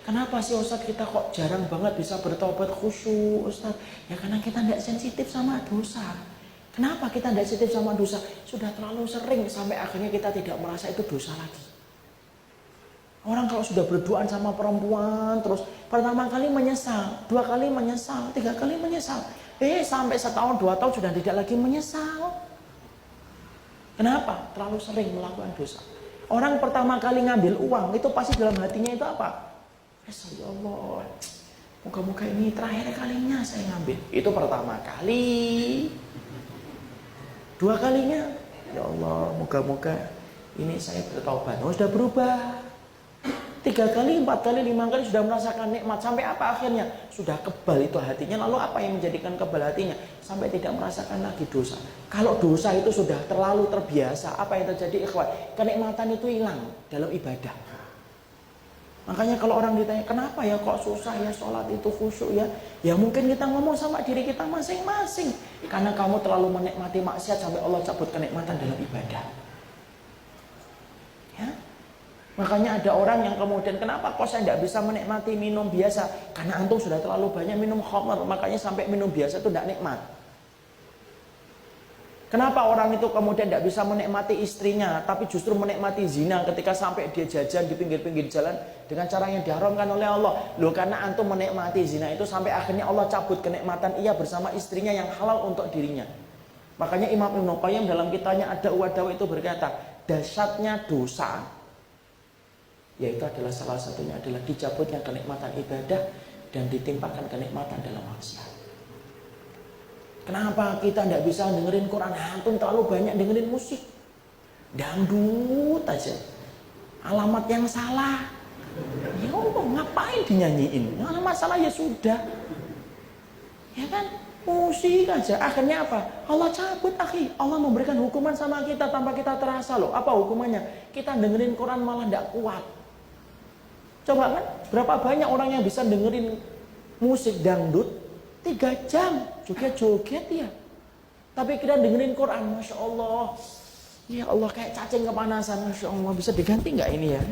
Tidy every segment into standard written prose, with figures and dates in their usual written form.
Kenapa sih Ustadz kita kok jarang banget bisa bertobat khusyuk Ustadz? Ya karena kita tidak sensitif sama dosa. Kenapa kita tidak sensitif sama dosa? Sudah terlalu sering sampai akhirnya kita tidak merasa itu dosa lagi. Orang kalau sudah berduaan sama perempuan terus pertama kali menyesal, 2 kali menyesal, 3 kali menyesal. Sampai setahun 2 tahun sudah tidak lagi menyesal. Kenapa? Terlalu sering melakukan dosa. Orang pertama kali ngambil uang itu pasti dalam hatinya itu apa? Ya Allah, moga-moga ini terakhir kalinya saya ngambil. Itu pertama kali. 2 kalinya, ya Allah, moga-moga ini saya bertobat. Sudah berubah. 3 kali, 4 kali, 5 kali sudah merasakan nikmat. Sampai apa akhirnya? Sudah kebal itu hatinya. Lalu apa yang menjadikan kebal hatinya? Sampai tidak merasakan lagi dosa. Kalau dosa itu sudah terlalu terbiasa, apa yang terjadi ikhwan? Kenikmatan itu hilang dalam ibadah. Makanya kalau orang ditanya, kenapa ya kok susah ya sholat itu khusyuk ya? Ya mungkin kita ngomong sama diri kita masing-masing. Karena kamu terlalu menikmati maksiat sampai Allah cabut kenikmatan dalam ibadah. Ya? Makanya ada orang yang kemudian, kenapa kok saya tidak bisa menikmati minum biasa? Karena antum sudah terlalu banyak minum khamr, makanya sampai minum biasa itu tidak nikmat. Kenapa orang itu kemudian tidak bisa menikmati istrinya, tapi justru menikmati zina ketika sampai dia jajan di pinggir-pinggir jalan dengan cara yang diharamkan oleh Allah? Loh, karena antum menikmati zina itu sampai akhirnya Allah cabut kenikmatan ia bersama istrinya yang halal untuk dirinya. Makanya Imam Ibnu Qayyim dalam kitabnya Ad-Da'u wad-Dawa itu berkata, dahsyatnya dosa, yaitu adalah salah satunya adalah dicabutnya kenikmatan ibadah dan ditimpakan kenikmatan dalam maksiat. Kenapa kita tidak bisa dengerin Quran? Antum terlalu banyak dengerin musik, dangdut aja, alamat yang salah. Ya Allah, ngapain dinyanyiin? Alamat salah ya sudah, ya kan? Musik aja. Akhirnya apa? Allah cabut, akhi. Allah memberikan hukuman sama kita tanpa kita terasa loh. Apa hukumannya? Kita dengerin Quran malah tidak kuat. Coba kan, berapa banyak orang yang bisa dengerin musik dangdut 3 jam, joget-joget ya. Tapi kita dengerin Quran, Masya Allah. Ya Allah, kayak cacing kepanasan, Masya Allah. Bisa diganti nggak ini ya?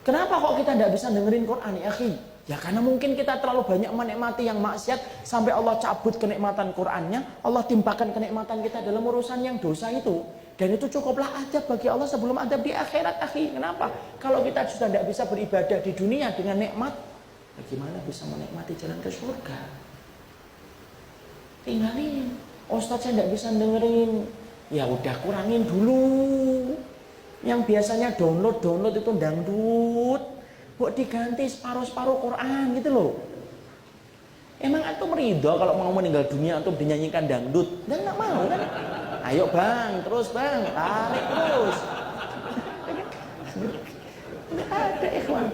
Kenapa kok kita tidak bisa dengerin Quran ya, akhi? Ya karena mungkin kita terlalu banyak menikmati yang maksiat sampai Allah cabut kenikmatan Qurannya, Allah timpakan kenikmatan kita dalam urusan yang dosa itu. Dan itu cukuplah adab bagi Allah sebelum adab di akhirat, akhi. Kenapa? Kalau kita sudah tidak bisa beribadah di dunia dengan nikmat, bagaimana bisa menikmati jalan ke surga? Tinggalin. Ustadz saya tidak bisa dengerin. Ya udah kurangin dulu. Yang biasanya download itu dangdut, buat diganti separuh-separuh Quran gitu loh. Emang antum ridho kalau mau meninggal dunia antum dinyanyikan dangdut? Dan nggak mau kan? Ayo bang, terus bang, tarik terus. Nggak ada ikhwan.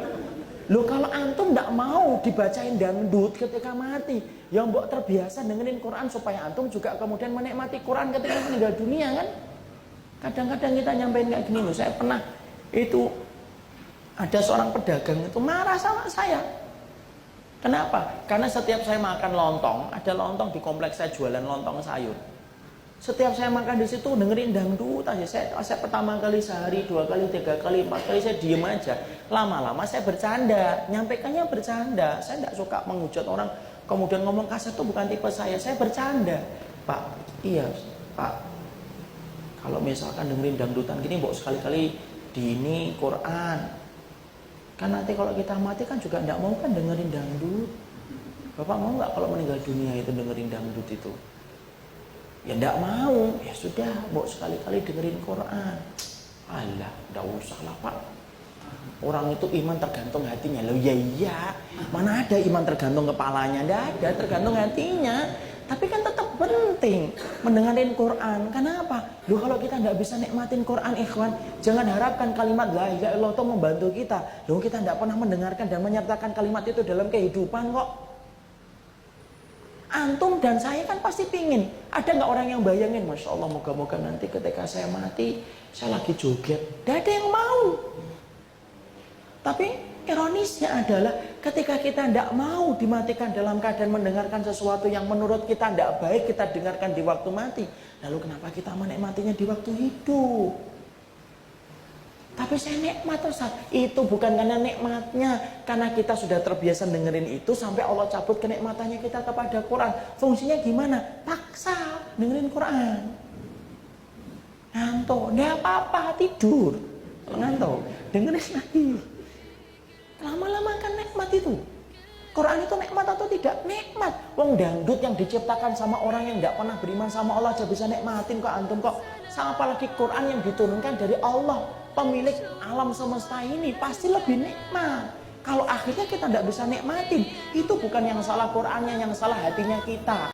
Loh kalau antum tidak mau dibacain dangdut ketika mati, yang buat terbiasa dengerin Quran supaya antum juga kemudian menikmati Quran ketika meninggal dunia kan? Kadang-kadang kita nyampein kayak gini loh, saya pernah itu ada seorang pedagang itu marah sama saya. Kenapa? Karena setiap saya makan lontong, ada lontong di kompleks saya jualan lontong sayur. Setiap saya makan di situ dengerin dangdut aja. Saya pertama kali sehari, 2 kali, 3 kali, 4 kali saya diem aja. Lama-lama saya bercanda, nyampaikannya bercanda. Saya tidak suka menghujat orang, kemudian ngomong kasar itu bukan tipe saya. Saya bercanda. Pak, iya Pak. Kalau misalkan dengerin dangdutan gini, mbok sekali-kali di ini Quran. Kan nanti kalau kita mati kan juga tidak mau kan dengerin dangdut. Bapak mau nggak kalau meninggal dunia itu dengerin dangdut itu? Ya tidak mau. Ya sudah, mbok sekali-kali dengerin Quran. Alah, tidak usah lah Pak. Orang itu iman tergantung hatinya. Loh ya iya, mana ada iman tergantung kepalanya? Tidak ada, tergantung hatinya. Tapi kan tetap penting mendengarin Quran. Kenapa? Loh kalau kita tidak bisa nikmatin Quran ikhwan, jangan harapkan kalimat la ilaha illallah itu membantu kita. Loh kita tidak pernah mendengarkan dan menyertakan kalimat itu dalam kehidupan kok. Antum dan saya kan pasti pingin. Ada nggak orang yang bayangin, Masya Allah moga-moga nanti ketika saya mati, saya lagi joget. Tidak ada yang mau. Tapi ironisnya adalah ketika kita tidak mau dimatikan dalam keadaan mendengarkan sesuatu yang menurut kita tidak baik kita dengarkan di waktu mati. Lalu kenapa kita menikmatinya di waktu hidup? Tapi saya nikmat Ustaz. Itu bukan karena nikmatnya, karena kita sudah terbiasa dengerin itu sampai Allah cabut kenikmatannya kita kepada Quran. Fungsinya gimana? Paksa dengerin Quran. Ngantuk, nggak apa-apa, tidur. Kalau ngantuk, dengerin lagi. Lama-lama kan nikmat itu. Quran itu nikmat atau tidak? Nikmat. Wong dangdut yang diciptakan sama orang yang nggak pernah beriman sama Allah aja bisa nikmatin kok antum kok. Apalagi Quran yang diturunkan dari Allah, pemilik alam semesta ini, pasti lebih nikmat. Kalau akhirnya kita tidak bisa nikmatin, itu bukan yang salah Qurannya, yang salah hatinya kita.